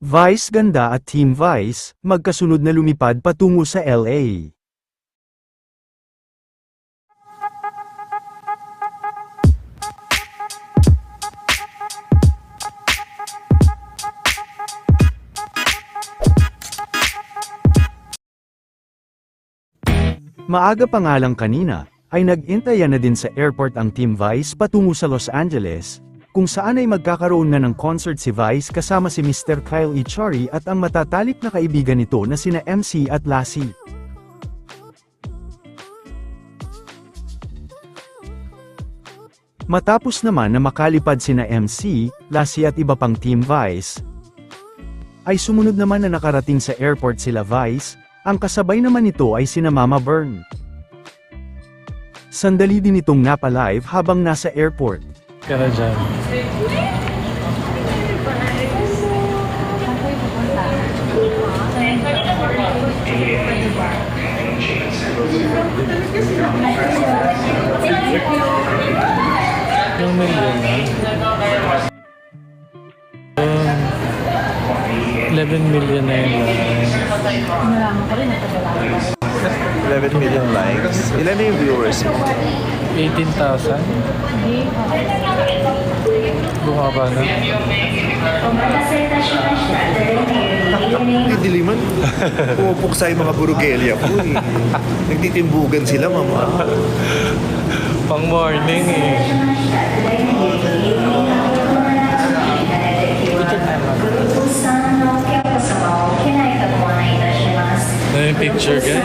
Vice Ganda at Team Vice, magkasunod na lumipad patungo sa LA. Maaga pa nga lang kanina, ay nag-intayan na din sa airport ang Team Vice patungo sa Los Angeles, kung saan ay magkakaroon na ng concert si Vice kasama si Mr. Kyle Echari at ang matatalik na kaibigan nito na sina MC at Lassie. Matapos naman na makalipad sina MC, Lassie at iba pang Team Vice, ay sumunod naman na nakarating sa airport sila Vice, ang kasabay naman nito ay sina Mama Bern. Sandali din itong napa-live habang nasa airport. Kaya dyan. Yung million na. 11 million na yun. 11 million likes. Ilan na yung viewers mo? 18,000? Bumaba na. Diliman. Pumupuksa yung mga burugelya po eh. Nagtitimbugan sila, mama. Pang morning eh. Ano yung picture guys?